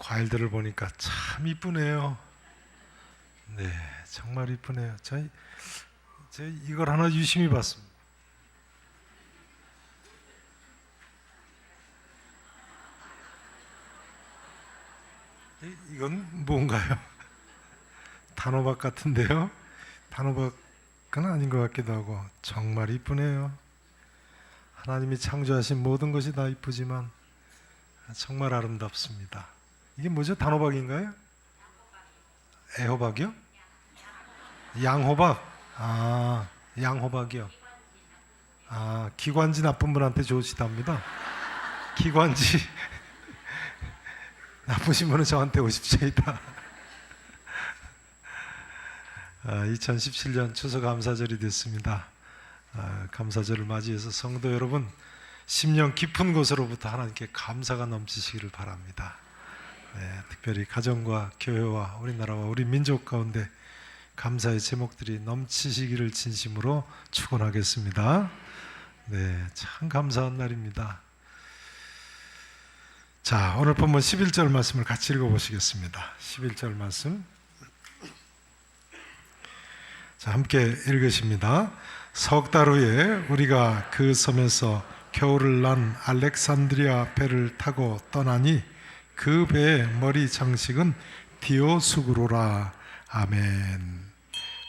과일들을 보니까 참 이쁘네요. 네, 정말 이쁘네요. 저 이걸 하나 유심히 봤습니다. 이건 뭔가요? 단호박 같은데요? 단호박은 아닌 것 같기도 하고 정말 이쁘네요. 하나님이 창조하신 모든 것이 다 이쁘지만 정말 아름답습니다. 이게 뭐죠? 단호박인가요? 애호박이요? 양호박? 아, 양호박이요. 아, 기관지 나쁜 분한테 좋으시답니다. 기관지 나쁘신 분은 저한테 오십시오이다. 2017년 추수감사절이 됐습니다. 감사절을 맞이해서 성도 여러분, 심령 깊은 곳으로부터 하나님께 감사가 넘치시기를 바랍니다. 네, 특별히 가정과 교회와 우리나라와 우리 민족 가운데 감사의 제목들이 넘치시기를 진심으로 축원하겠습니다. 네, 참 감사한 날입니다. 자, 오늘 본문 11절 말씀을 같이 읽어보시겠습니다. 11절 말씀. 자, 함께 읽으십니다. 석 달 후에 우리가 그 섬에서 겨울을 난 알렉산드리아 배를 타고 떠나니 그 배의 머리 장식은 디오수구로라. 아멘.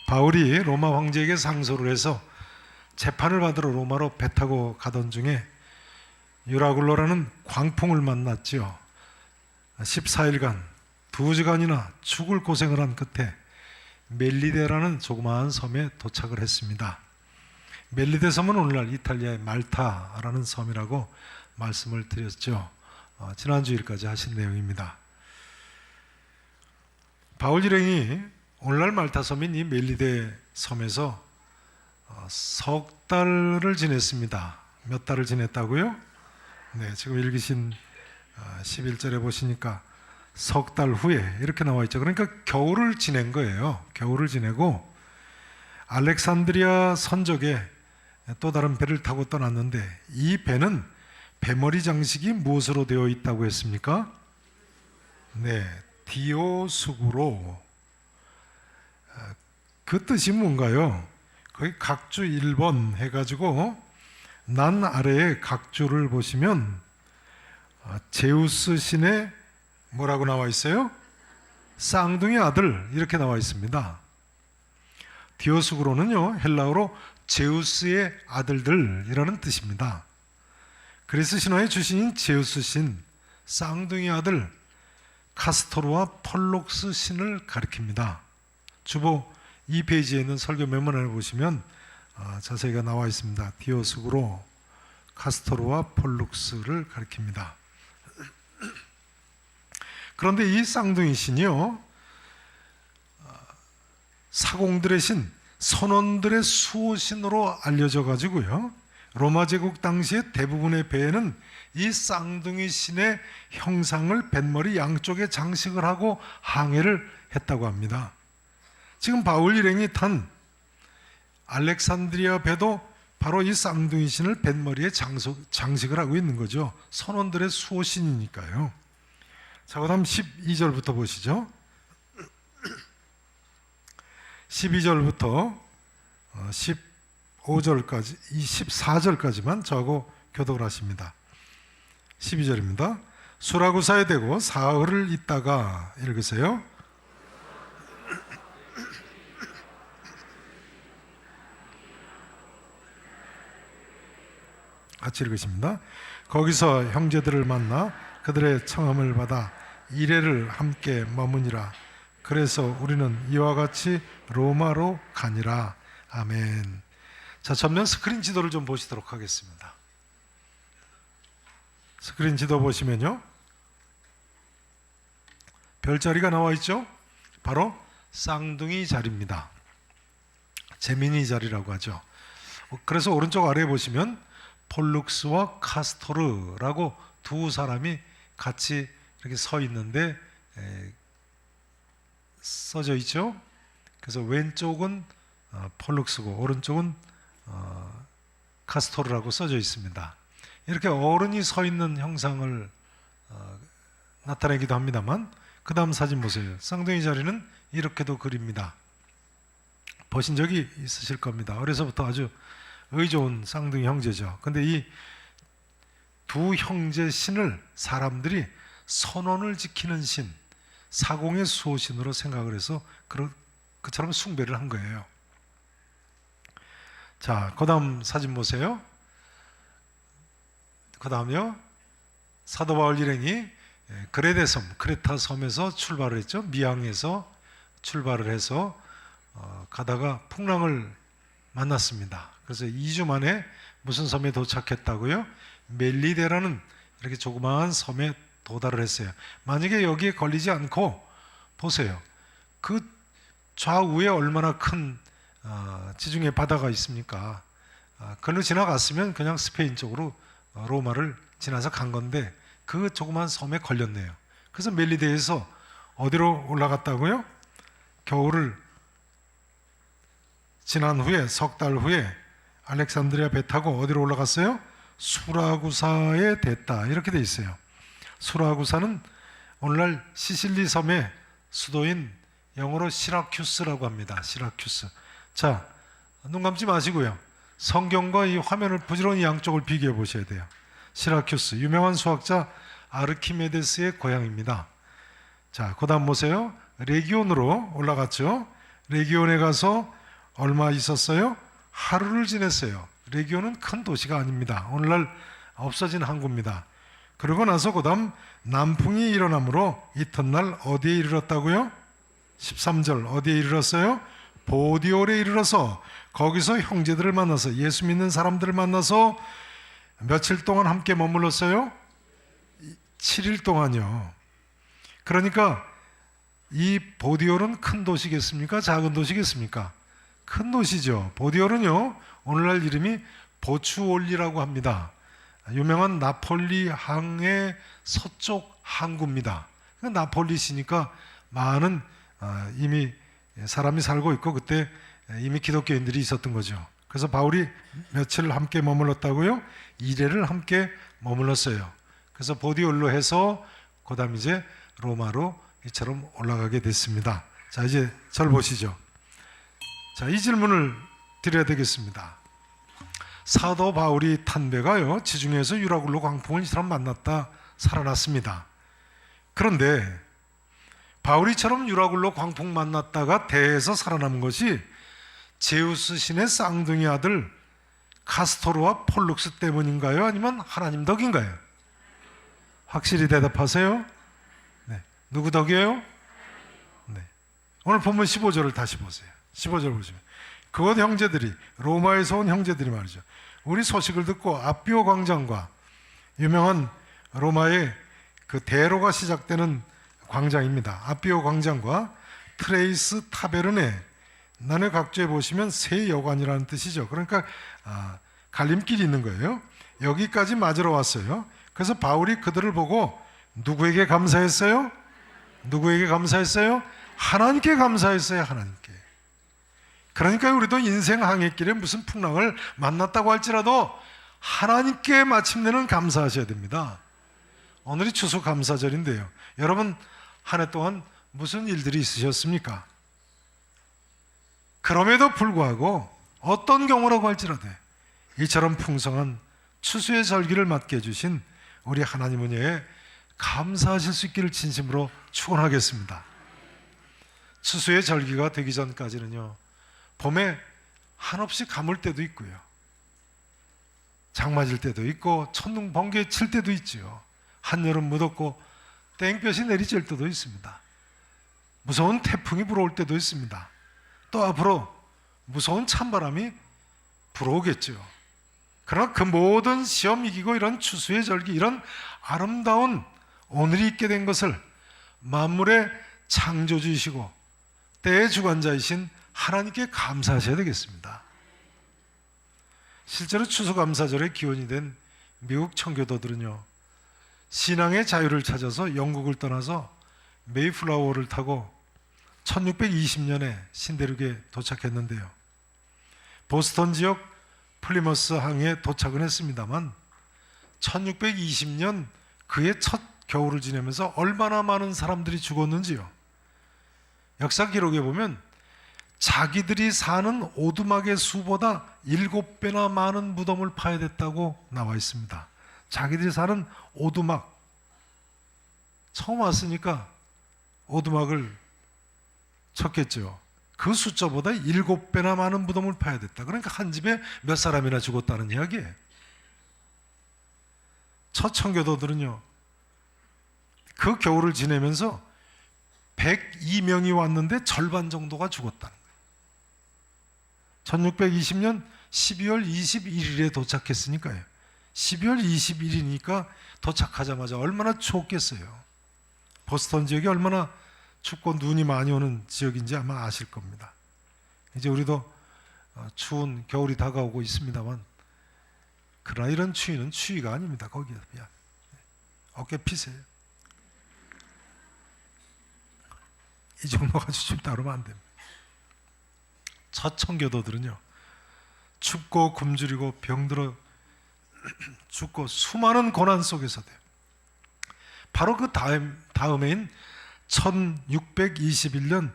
바울이 로마 황제에게 상소를 해서 재판을 받으러 로마로 배 타고 가던 중에 유라굴로라는 광풍을 만났죠. 14일간 2시간이나 죽을 고생을 한 끝에 멜리데라는 조그마한 섬에 도착을 했습니다. 멜리데 섬은 오늘날 이탈리아의 말타라는 섬이라고 말씀을 드렸죠. 지난 주일까지 하신 내용입니다. 바울 일행이 오늘날 말타 섬인 이 멜리데 섬에서 석 달을 지냈습니다. 몇 달을 지냈다고요? 네, 지금 읽으신 11절에 보시니까 석 달 후에 이렇게 나와 있죠. 그러니까 겨울을 지낸 거예요. 겨울을 지내고 알렉산드리아 선적에 또 다른 배를 타고 떠났는데 이 배는 배머리 장식이 무엇으로 되어 있다고 했습니까? 네, 디오수구로. 그 뜻이 뭔가요? 거기 각주 1번 해가지고 난 아래에 각주를 보시면 제우스 신의 뭐라고 나와 있어요? 쌍둥이 아들 이렇게 나와 있습니다. 디오수구로는요, 헬라어로 제우스의 아들들이라는 뜻입니다. 그리스 신화의 주신인 제우스 신, 쌍둥이 아들 카스토르와 폴록스 신을 가리킵니다. 주보 2페이지에 있는 설교 메모를 보시면 자세히가 나와 있습니다. 디오수구로, 카스토르와 폴룩스를 가리킵니다. 그런데 이 쌍둥이 신이요, 사공들의 신, 선원들의 수호신으로 알려져 가지고요, 로마 제국 당시의 대부분의 배에는 이 쌍둥이 신의 형상을 뱃머리 양쪽에 장식을 하고 항해를 했다고 합니다. 지금 바울 일행이 탄 알렉산드리아 배도 바로 이 쌍둥이 신을 뱃머리에 장식을 하고 있는 거죠. 선원들의 수호신이니까요. 자, 그다음 12절부터 보시죠. 12절부터 15절까지, 24절까지만 저하고 교독을 하십니다. 12절입니다. 수라구사에 대고 사흘을 있다가, 읽으세요. 같이 읽으십니다. 거기서 형제들을 만나 그들의 청함을 받아 이레를 함께 머무니라. 그래서 우리는 이와 같이 로마로 가니라. 아멘. 자, 전면 스크린 지도를 좀 보시도록 하겠습니다. 스크린 지도 보시면요, 별자리가 나와 있죠? 바로 쌍둥이 자리입니다. 제미니 자리라고 하죠. 그래서 오른쪽 아래에 보시면 폴룩스와 카스토르라고 두 사람이 같이 이렇게 서 있는데 써져 있죠. 그래서 왼쪽은 폴룩스고 오른쪽은 카스토르라고 써져 있습니다. 이렇게 어른이 서 있는 형상을 나타내기도 합니다만, 그 다음 사진 보세요. 쌍둥이 자리는 이렇게도 그립니다. 보신 적이 있으실 겁니다. 어려서부터 아주 의좋은 쌍둥이 형제죠. 근데 이 두 형제 신을 사람들이 선원을 지키는 신, 사공의 수호신으로 생각을 해서 그처럼 숭배를 한 거예요. 자, 그 다음 사진 보세요. 그 다음요, 사도 바울 일행이 그레데 섬, 크레타 섬에서 출발을 했죠. 미항에서 출발을 해서 가다가 풍랑을 만났습니다. 그래서 2주 만에 무슨 섬에 도착했다고요? 멜리데라는 이렇게 조그마한 섬에 도달을 했어요. 만약에 여기에 걸리지 않고, 보세요, 그 좌우에 얼마나 큰 지중해 바다가 있습니까? 그걸로 지나갔으면 그냥 스페인 쪽으로 로마를 지나서 간 건데, 그 조그만 섬에 걸렸네요. 그래서 멜리데에서 어디로 올라갔다고요? 겨울을 지난 후에, 석 달 후에 알렉산드리아 배 타고 어디로 올라갔어요? 수라구사에 됐다, 이렇게 돼 있어요. 수라구사는 오늘날 시실리 섬의 수도인, 영어로 시라큐스라고 합니다. 시라큐스. 자, 눈 감지 마시고요. 성경과 이 화면을 부지런히 양쪽을 비교해 보셔야 돼요. 시라큐스, 유명한 수학자 아르키메데스의 고향입니다. 자, 그 다음 보세요. 레기온으로 올라갔죠. 레기온에 가서 얼마 있었어요? 하루를 지냈어요. 레기온은 큰 도시가 아닙니다. 오늘날 없어진 항구입니다. 그러고 나서 그 다음 남풍이 일어나므로 이튿날 어디에 이르렀다고요? 13절 어디에 이르렀어요? 보디올에 이르러서 거기서 형제들을 만나서, 예수 믿는 사람들을 만나서 며칠 동안 함께 머물렀어요? 7일 동안요. 그러니까 이 보디올은 큰 도시겠습니까? 작은 도시겠습니까? 큰 도시죠. 보디올은요, 오늘날 이름이 보추올리라고 합니다. 유명한 나폴리 항의 서쪽 항구입니다. 나폴리시니까 많은 이미 사람이 살고 있고, 그때 이미 기독교인들이 있었던 거죠. 그래서 바울이 며칠 함께 머물렀다고요? 2일을 함께 머물렀어요. 그래서 보디올로 해서 그 다음 이제 로마로 이처럼 올라가게 됐습니다. 자, 이제 절 보시죠. 자, 이 질문을 드려야 되겠습니다. 사도 바울이 탄 배가요, 지중해에서 유라굴로 광풍을 이처럼 만났다 살아났습니다. 그런데 바울이처럼 유라굴로 광풍 만났다가 대해서 살아남은 것이 제우스 신의 쌍둥이 아들 카스토르와 폴룩스 때문인가요? 아니면 하나님 덕인가요? 확실히 대답하세요. 네. 누구 덕이에요? 네. 오늘 본문 15절을 다시 보세요. 15절 보시면, 그곳 형제들이, 로마에서 온 형제들이 말이죠, 우리 소식을 듣고 아비오 광장과, 유명한 로마의 그 대로가 시작되는 광장입니다. 아비오 광장과 트레이스 타베르네, 난의 각주에 보시면 새 여관이라는 뜻이죠. 그러니까 갈림길이 있는 거예요. 여기까지 맞으러 왔어요. 그래서 바울이 그들을 보고 누구에게 감사했어요? 누구에게 감사했어요? 하나님께 감사했어요. 하나님께. 그러니까 우리도 인생 항해길에 무슨 풍랑을 만났다고 할지라도 하나님께 마침내는 감사하셔야 됩니다. 오늘이 추수감사절인데요. 여러분, 한 해 동안 무슨 일들이 있으셨습니까? 그럼에도 불구하고 어떤 경우라고 할지라도 이처럼 풍성한 추수의 절기를 맞게 해주신 우리 하나님 은혜에 감사하실 수 있기를 진심으로 축원하겠습니다. 추수의 절기가 되기 전까지는요, 봄에 한없이 가물 때도 있고요, 장 맞을 때도 있고, 천둥 번개 칠 때도 있죠. 한여름 무덥고 땡볕이 내리쬐을 때도 있습니다. 무서운 태풍이 불어올 때도 있습니다. 또 앞으로 무서운 찬바람이 불어오겠죠. 그러나 그 모든 시험 이기고 이런 추수의 절기, 이런 아름다운 오늘이 있게 된 것을 만물의 창조주이시고 때의 주관자이신 하나님께 감사하셔야 되겠습니다. 실제로 추수감사절의 기원이 된 미국 청교도들은요, 신앙의 자유를 찾아서 영국을 떠나서 메이플라워를 타고 1620년에 신대륙에 도착했는데요, 보스턴 지역 플리머스 항에 도착은 했습니다만 1620년 그의 첫 겨울을 지내면서 얼마나 많은 사람들이 죽었는지요. 역사 기록에 보면 자기들이 사는 오두막의 수보다 7배나 많은 무덤을 파야 됐다고 나와 있습니다. 자기들이 사는 오두막, 처음 왔으니까 오두막을 쳤겠죠. 그 숫자보다 7배나 많은 무덤을 파야 됐다. 그러니까 한 집에 몇 사람이나 죽었다는 이야기예요. 첫 청교도들은요, 그 겨울을 지내면서 102명이 왔는데 절반 정도가 죽었다는 거예요. 1620년 12월 21일에 도착했으니까요. 12월 21일이니까 도착하자마자 얼마나 추웠겠어요. 보스턴 지역이 얼마나 춥고 눈이 많이 오는 지역인지 아마 아실 겁니다. 이제 우리도 추운 겨울이 다가오고 있습니다만, 그러나 이런 추위는 추위가 아닙니다. 거기에 그냥 어깨 피세요. 이 정도 가지고 춥다 그러면 안 됩니다. 첫 청교도들은요, 춥고 굶주리고 병들어 죽고 수많은 고난 속에서 돼요. 바로 그 다음해인 1621년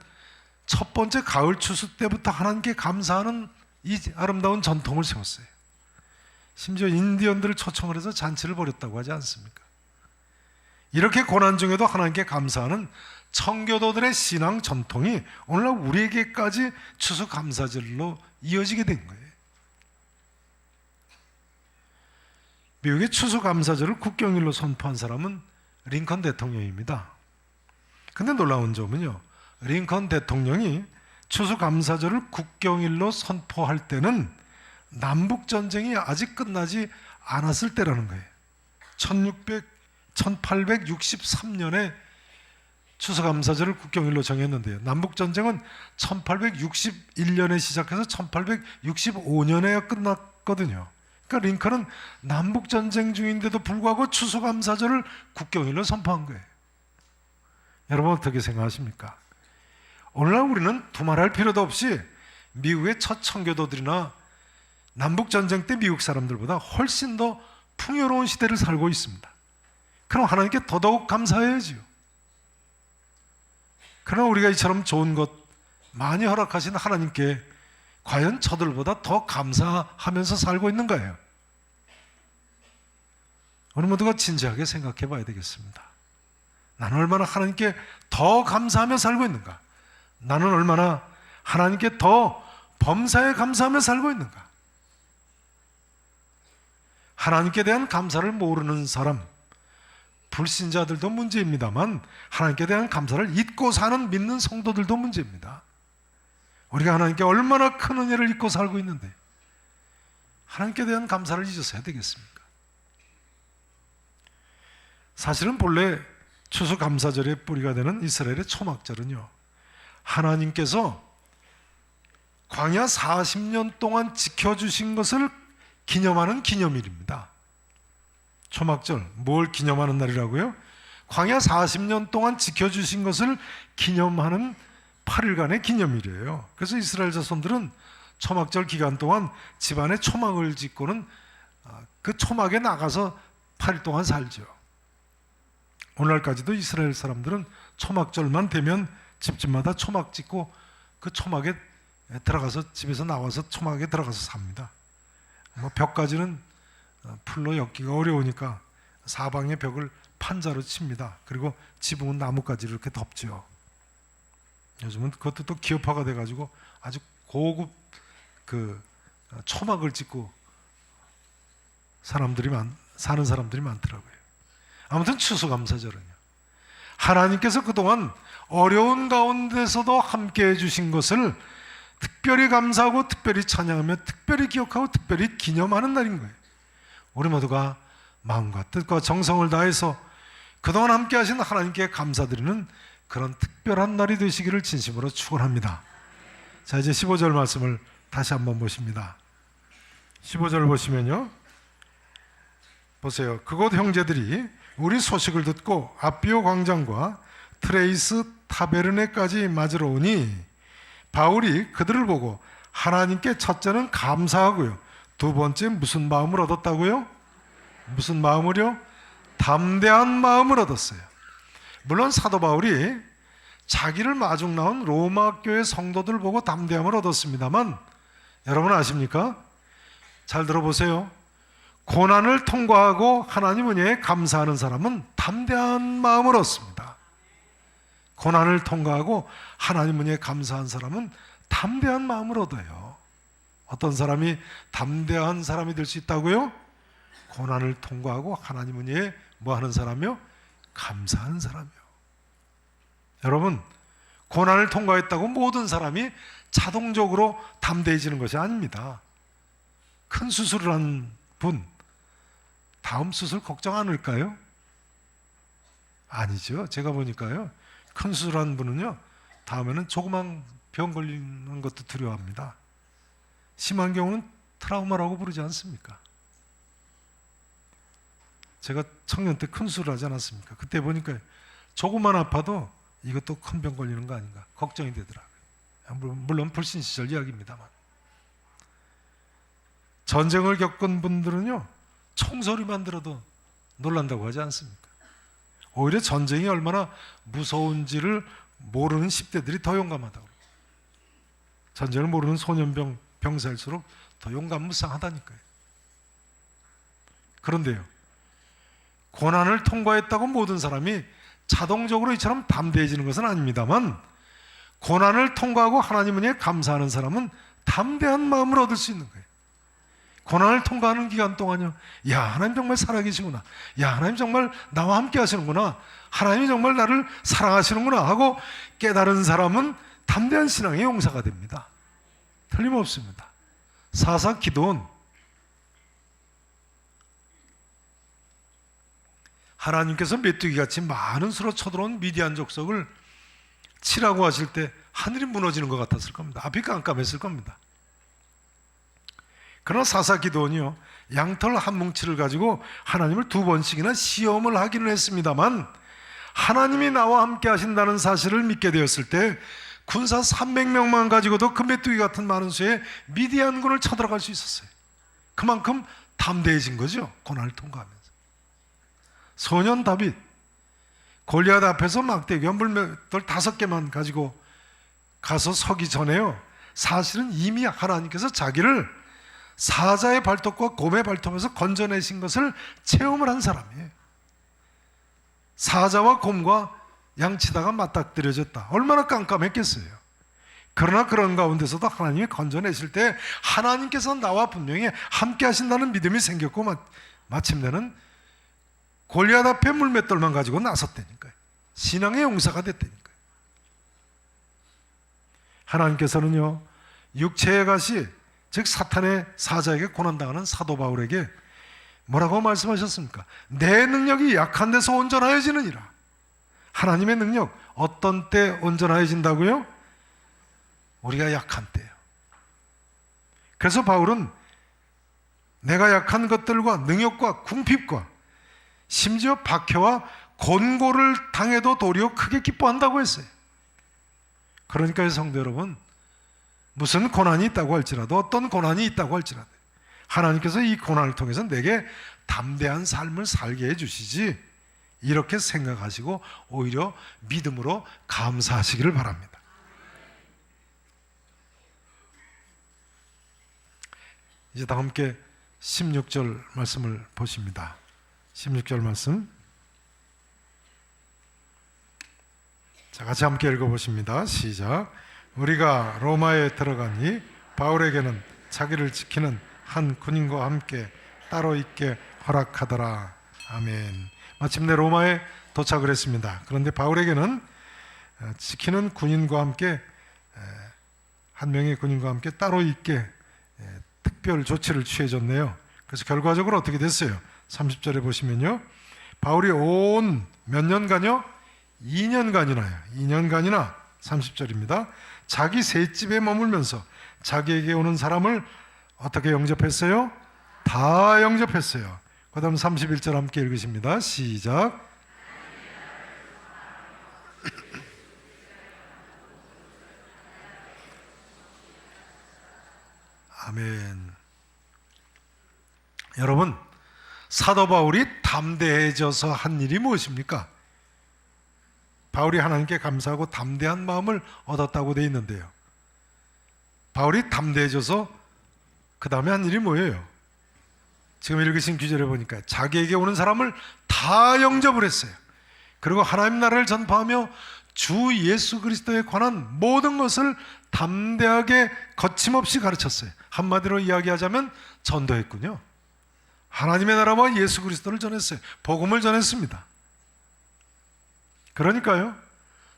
첫 번째 가을 추수 때부터 하나님께 감사하는 이 아름다운 전통을 세웠어요. 심지어 인디언들을 초청을 해서 잔치를 벌였다고 하지 않습니까? 이렇게 고난 중에도 하나님께 감사하는 청교도들의 신앙 전통이 오늘날 우리에게까지 추수감사절로 이어지게 된 거예요. 미국의 추수감사절을 국경일로 선포한 사람은 링컨 대통령입니다. 근데 놀라운 점은요, 링컨 대통령이 추수감사절을 국경일로 선포할 때는 남북전쟁이 아직 끝나지 않았을 때라는 거예요. 1863년에 추수감사절을 국경일로 정했는데요, 남북전쟁은 1861년에 시작해서 1865년에 끝났거든요. 그러니까 링컨은 남북전쟁 중인데도 불구하고 추수감사절을 국경일로 선포한 거예요. 여러분 어떻게 생각하십니까? 오늘날 우리는 두말할 필요도 없이 미국의 첫 청교도들이나 남북전쟁 때 미국 사람들보다 훨씬 더 풍요로운 시대를 살고 있습니다. 그럼 하나님께 더더욱 감사해야지요. 그러나 우리가 이처럼 좋은 것 많이 허락하신 하나님께 과연 저들보다 더 감사하면서 살고 있는가요? 우리 모두가 진지하게 생각해 봐야 되겠습니다. 나는 얼마나 하나님께 더 감사하며 살고 있는가? 나는 얼마나 하나님께 더 범사에 감사하며 살고 있는가? 하나님께 대한 감사를 모르는 사람, 불신자들도 문제입니다만 하나님께 대한 감사를 잊고 사는 믿는 성도들도 문제입니다. 우리가 하나님께 얼마나 큰 은혜를 잊고 살고 있는데 하나님께 대한 감사를 잊어서 해야 되겠습니까? 사실은 본래 추수감사절의 뿌리가 되는 이스라엘의 초막절은요, 하나님께서 광야 40년 동안 지켜주신 것을 기념하는 기념일입니다. 초막절, 뭘 기념하는 날이라고요? 광야 40년 동안 지켜주신 것을 기념하는 8일간의 기념일이에요. 그래서 이스라엘 자손들은 초막절 기간 동안 집안에 초막을 짓고는 그 초막에 나가서 8일 동안 살죠. 오늘날까지도 이스라엘 사람들은 초막절만 되면 집집마다 초막 짓고 그 초막에 들어가서, 집에서 나와서 초막에 들어가서 삽니다. 벽까지는 풀로 엮기가 어려우니까 사방의 벽을 판자로 칩니다. 그리고 지붕은 나뭇가지로 이렇게 덮죠. 요즘은 그것도 또 기업화가 돼가지고 아주 고급 그 초막을 짓고 사는 사람들이 많더라고요. 아무튼 추수감사절은요, 하나님께서 그동안 어려운 가운데서도 함께 해주신 것을 특별히 감사하고 특별히 찬양하며 특별히 기억하고 특별히 기념하는 날인 거예요. 우리 모두가 마음과 뜻과 정성을 다해서 그동안 함께 하신 하나님께 감사드리는 그런 특별한 날이 되시기를 진심으로 축원합니다. 자, 이제 15절 말씀을 다시 한번 보십니다. 15절을 보시면요, 보세요. 그곳 형제들이 우리 소식을 듣고 아비오 광장과 트레이스 타베르네까지 맞으러 오니 바울이 그들을 보고 하나님께 첫째는 감사하고요, 두 번째 무슨 마음을 얻었다고요? 무슨 마음을요? 담대한 마음을 얻었어요. 물론 사도 바울이 자기를 마중 나온 로마 교회 성도들 보고 담대함을 얻었습니다만, 여러분 아십니까? 잘 들어보세요. 고난을 통과하고 하나님 은혜에 감사하는 사람은 담대한 마음을 얻습니다. 고난을 통과하고 하나님 은혜에 감사한 사람은 담대한 마음을 얻어요. 어떤 사람이 담대한 사람이 될 수 있다고요? 고난을 통과하고 하나님 은혜에 뭐 하는 사람이요? 감사하는 사람이요. 여러분, 고난을 통과했다고 모든 사람이 자동적으로 담대해지는 것이 아닙니다. 큰 수술을 한 분, 다음 수술 걱정 안 할까요? 아니죠. 제가 보니까요, 큰 수술한 분은요, 다음에는 조그만 병 걸리는 것도 두려워합니다. 심한 경우는 트라우마라고 부르지 않습니까? 제가 청년 때 큰 수술을 하지 않았습니까? 그때 보니까 조금만 아파도 이것도 큰 병 걸리는 거 아닌가 걱정이 되더라고요. 물론 불신시절 이야기입니다만. 전쟁을 겪은 분들은요, 총소리만 들어도 놀란다고 하지 않습니까? 오히려 전쟁이 얼마나 무서운지를 모르는 10대들이 더 용감하다고. 전쟁을 모르는 소년병 병사일수록 더 용감무쌍하다니까요. 그런데요, 고난을 통과했다고 모든 사람이 자동적으로 이처럼 담대해지는 것은 아닙니다만, 고난을 통과하고 하나님 은혜에 감사하는 사람은 담대한 마음을 얻을 수 있는 거예요. 고난을 통과하는 기간 동안요, 야, 하나님 정말 살아계시구나, 야, 하나님 정말 나와 함께 하시는구나, 하나님이 정말 나를 사랑하시는구나 하고 깨달은 사람은 담대한 신앙의 용사가 됩니다. 틀림없습니다. 사사 기도원, 하나님께서 메뚜기같이 많은 수로 쳐들어온 미디안 족속을 치라고 하실 때 하늘이 무너지는 것 같았을 겁니다. 앞이 깜깜했을 겁니다. 그러나 사사 기도원이요, 양털 한 뭉치를 가지고 하나님을 2번씩이나 시험을 하기는 했습니다만, 하나님이 나와 함께 하신다는 사실을 믿게 되었을 때 군사 300명만 가지고도 그 메뚜기 같은 많은 수의 미디안군을 쳐들어갈 수 있었어요. 그만큼 담대해진 거죠. 고난을 통과하면서. 소년 다윗, 골리앗 앞에서 막대기 물맷돌 5개만 가지고 가서 서기 전에요, 사실은 이미 하나님께서 자기를 사자의 발톱과 곰의 발톱에서 건져내신 것을 체험을 한 사람이에요. 사자와 곰과 양치다가 맞닥뜨려졌다. 얼마나 깜깜했겠어요. 그러나 그런 가운데서도 하나님이 건져내실 때 하나님께서 나와 분명히 함께 하신다는 믿음이 생겼고, 마침내는 골리앗 앞에 물맷돌만 가지고 나섰다니까요. 신앙의 용사가 됐다니까요. 하나님께서는요, 육체의 가시, 즉 사탄의 사자에게 고난당하는 사도 바울에게 뭐라고 말씀하셨습니까? 내 능력이 약한 데서 온전하여지느니라. 하나님의 능력, 어떤 때 온전하여진다고요? 우리가 약한 때요. 그래서 바울은 내가 약한 것들과 능욕과 궁핍과 심지어 박해와 곤고를 당해도 도리어 크게 기뻐한다고 했어요. 그러니까 성도 여러분, 무슨 고난이 있다고 할지라도, 어떤 고난이 있다고 할지라도 하나님께서 이 고난을 통해서 내게 담대한 삶을 살게 해주시지, 이렇게 생각하시고 오히려 믿음으로 감사하시기를 바랍니다. 이제 다 함께 16절 말씀을 보십니다. 16절 말씀, 자, 같이 함께 읽어보십니다. 시작. 우리가 로마에 들어가니 바울에게는 자기를 지키는 한 군인과 함께 따로 있게 허락하더라. 아멘. 마침내 로마에 도착을 했습니다. 그런데 바울에게는 지키는 군인과 함께, 한 명의 군인과 함께 따로 있게 특별 조치를 취해줬네요. 그래서 결과적으로 어떻게 됐어요? 30절에 보시면요, 바울이 온 몇 년간요? 2년간이나 30절입니다. 자기 셋집에 머물면서 자기에게 오는 사람을 어떻게 영접했어요? 다 영접했어요. 그 다음 31절 함께 읽으십니다. 시작. 아멘. 여러분, 사도 바울이 담대해져서 한 일이 무엇입니까? 바울이 하나님께 감사하고 담대한 마음을 얻었다고 되어 있는데요, 바울이 담대해져서 그 다음에 한 일이 뭐예요? 지금 읽으신 구절에 보니까 자기에게 오는 사람을 다 영접을 했어요. 그리고 하나님 나라를 전파하며 주 예수 그리스도에 관한 모든 것을 담대하게 거침없이 가르쳤어요. 한마디로 이야기하자면 전도했군요. 하나님의 나라와 예수 그리스도를 전했어요. 복음을 전했습니다. 그러니까요,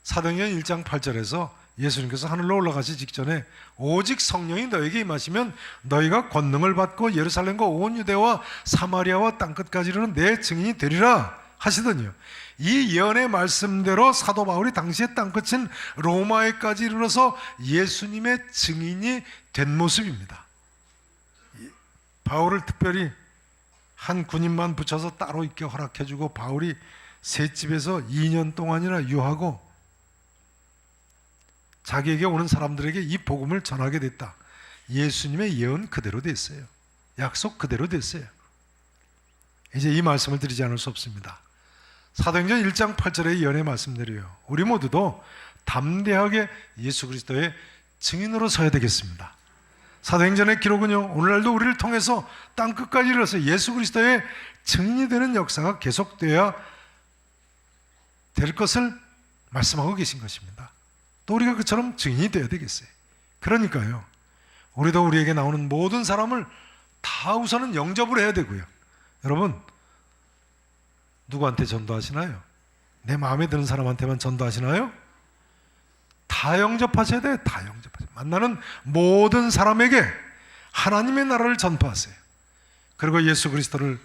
사도행전 1장 8절에서 예수님께서 하늘로 올라가시 직전에 오직 성령이 너에게 임하시면 너희가 권능을 받고 예루살렘과 온 유대와 사마리아와 땅끝까지 이르는 내 증인이 되리라 하시더니요, 이 예언의 말씀대로 사도 바울이 당시에 땅끝인 로마에까지 이르러서 예수님의 증인이 된 모습입니다. 바울을 특별히 한 군인만 붙여서 따로 있게 허락해주고 바울이 셋집에서 2년 동안이나 유하고 자기에게 오는 사람들에게 이 복음을 전하게 됐다. 예수님의 예언 그대로 됐어요. 약속 그대로 됐어요. 이제 이 말씀을 드리지 않을 수 없습니다. 사도행전 1장 8절의 예언의 말씀대로요, 우리 모두도 담대하게 예수 그리스도의 증인으로 서야 되겠습니다. 사도행전의 기록은요, 오늘날도 우리를 통해서 땅끝까지 이르러서 예수 그리스도의 증인이 되는 역사가 계속되어야 될 것을 말씀하고 계신 것입니다. 또 우리가 그처럼 증인이 되어야 되겠어요. 그러니까요, 우리도 우리에게 나오는 모든 사람을 다 우선은 영접을 해야 되고요. 여러분, 누구한테 전도하시나요? 내 마음에 드는 사람한테만 전도하시나요? 다 영접하셔야 돼요. 다 영접하셔야 돼요. 만나는 모든 사람에게 하나님의 나라를 전파하세요. 그리고 예수 그리스도를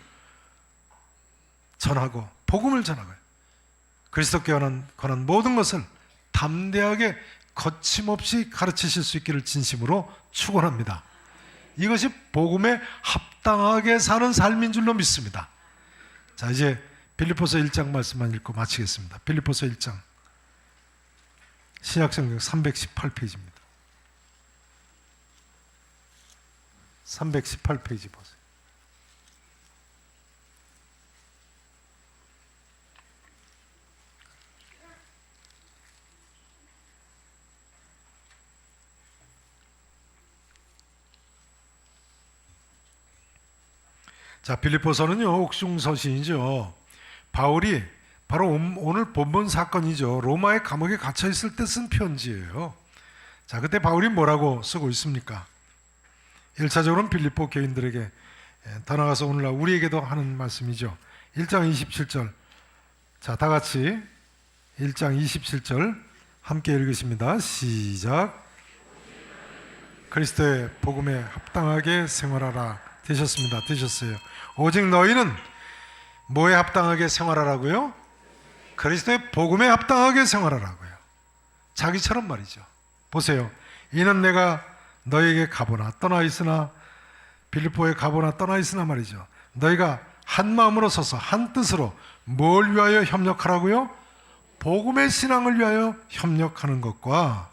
전하고 복음을 전하고요, 그리스도께 관한 모든 것을 담대하게 거침없이 가르치실 수 있기를 진심으로 축원합니다. 이것이 복음에 합당하게 사는 삶인 줄로 믿습니다. 자, 이제 빌립보서 1장 말씀만 읽고 마치겠습니다. 빌립보서 1장 신약성경 318페이지입니다. 318페이지 보세요. 자, 빌립보서는요, 옥중서신이죠. 바울이 바로 오늘 본문 사건이죠. 로마의 감옥에 갇혀 있을 때 쓴 편지예요. 자, 그때 바울이 뭐라고 쓰고 있습니까? 1차적으로는 빌립보 교인들에게, 더 나아가서 오늘날 우리에게도 하는 말씀이죠. 1장 27절. 자, 다 같이 1장 27절 함께 읽으십니다. 시작. 그리스도의 복음에 합당하게 생활하라. 되셨습니다. 되셨어요. 오직 너희는 뭐에 합당하게 생활하라고요? 그리스도의 복음에 합당하게 생활하라고요. 자기처럼 말이죠. 보세요. 이는 내가 너에게 가보나 떠나 있으나, 빌립보에 가보나 떠나 있으나 말이죠, 너희가 한 마음으로 서서 한 뜻으로 뭘 위하여 협력하라고요? 복음의 신앙을 위하여 협력하는 것과,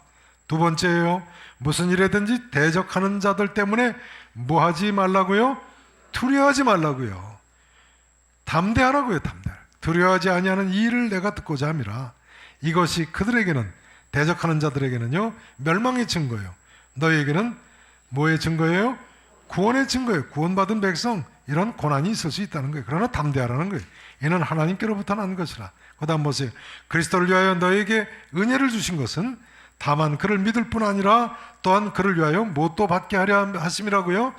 두 번째예요, 무슨 일에든지 대적하는 자들 때문에 뭐 하지 말라고요? 두려워하지 말라고요. 담대하라고요. 담대하라. 두려워하지 아니하는 이 일을 내가 듣고자 함이라. 이것이 그들에게는, 대적하는 자들에게는요, 멸망의 증거예요. 너희에게는 뭐의 증거예요? 구원의 증거예요. 구원받은 백성, 이런 고난이 있을 수 있다는 거예요. 그러나 담대하라는 거예요. 이는 하나님께로부터 난 것이라. 그 다음 보세요. 그리스도를 위하여 너에게 은혜를 주신 것은 다만 그를 믿을 뿐 아니라 또한 그를 위하여 무엇도 받게 하려 하심이라고요?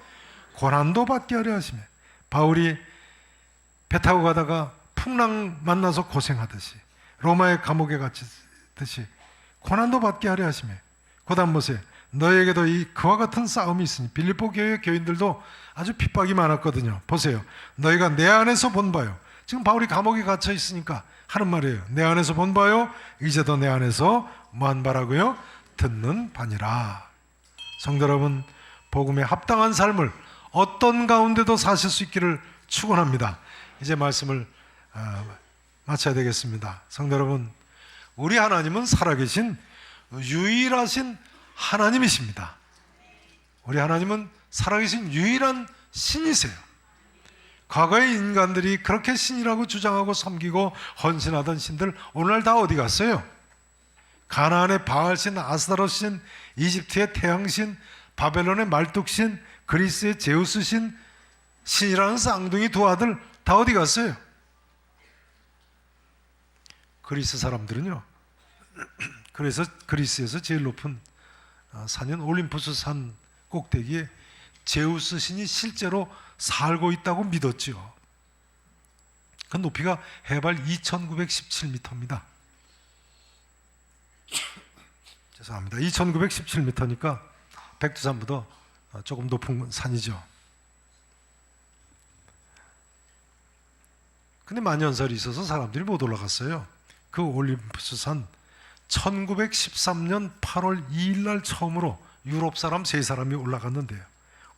고난도 받게 하려 하시며. 바울이 배 타고 가다가 풍랑 만나서 고생하듯이, 로마의 감옥에 갇히듯이 고난도 받게 하려 하시며. 그 다음 보세요. 너에게도 그와 같은 싸움이 있으니, 빌립보 교회 교인들도 아주 핍박이 많았거든요. 보세요. 너희가 내 안에서 본 바요. 지금 바울이 감옥에 갇혀 있으니까 하는 말이에요. 내 안에서 본 바요. 이제도 내 안에서 뭐한 바라고요? 듣는 바니라. 성도 여러분, 복음에 합당한 삶을 어떤 가운데도 사실 수 있기를 축원합니다. 이제 말씀을 마쳐야 되겠습니다. 성도 여러분, 우리 하나님은 살아계신 유일하신 하나님이십니다. 우리 하나님은 살아계신 유일한 신이세요. 과거의 인간들이 그렇게 신이라고 주장하고 섬기고 헌신하던 신들 오늘날 다 어디 갔어요? 가나안의 바알신, 아스타롯신, 이집트의 태양신, 바벨론의 말뚝신, 그리스의 제우스신, 신이라는 쌍둥이 두 아들 다 어디 갔어요? 그리스 사람들은요, 그래서 그리스에서 제일 높은 산인 올림푸스 산 꼭대기에 제우스 신이 실제로 살고 있다고 믿었지요. 그 높이가 해발 2917m입니다. 죄송합니다. 2917m니까 백두산보다 조금 높은 산이죠. 근데 만년설이 있어서 사람들이 못 올라갔어요. 그 올림푸스 산 1913년 8월 2일 날 처음으로 유럽 사람 3사람이 올라갔는데요.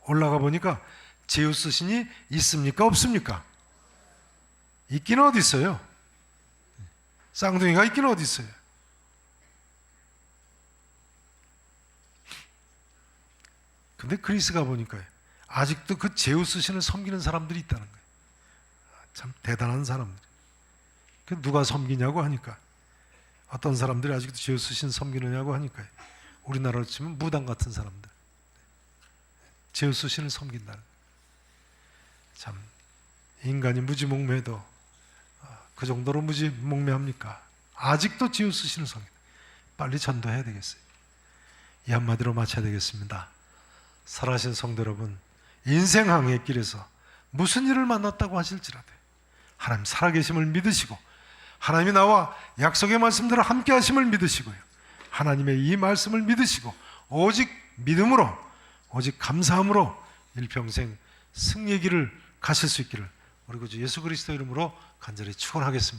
올라가 보니까 제우스 신이 있습니까? 없습니까? 있긴 어디 있어요? 쌍둥이가 있긴 어디 있어요? 근데 그리스 가 보니까 아직도 그 제우스 신을 섬기는 사람들이 있다는 거예요. 참 대단한 사람들. 그 누가 섬기냐고 하니까, 어떤 사람들이 아직도 제우스 신 섬기느냐고 하니까, 우리나라로 치면 무당 같은 사람들, 제우스 신을 섬긴다는 거예요. 참 인간이 무지몽매도 그 정도로 무지몽매합니까? 아직도 제우스 신을 섬긴다. 빨리 전도해야 되겠어요. 이 한마디로 마쳐야 되겠습니다. 살아신 성도 여러분, 인생 항해길에서 무슨 일을 만났다고 하실지라도 하나님 살아계심을 믿으시고, 하나님이 나와 약속의 말씀대로 함께 하심을 믿으시고요, 하나님의 이 말씀을 믿으시고 오직 믿음으로, 오직 감사함으로 일평생 승리의 길을 가실 수 있기를 우리 구주 예수 그리스도 이름으로 간절히 축원하겠습니다.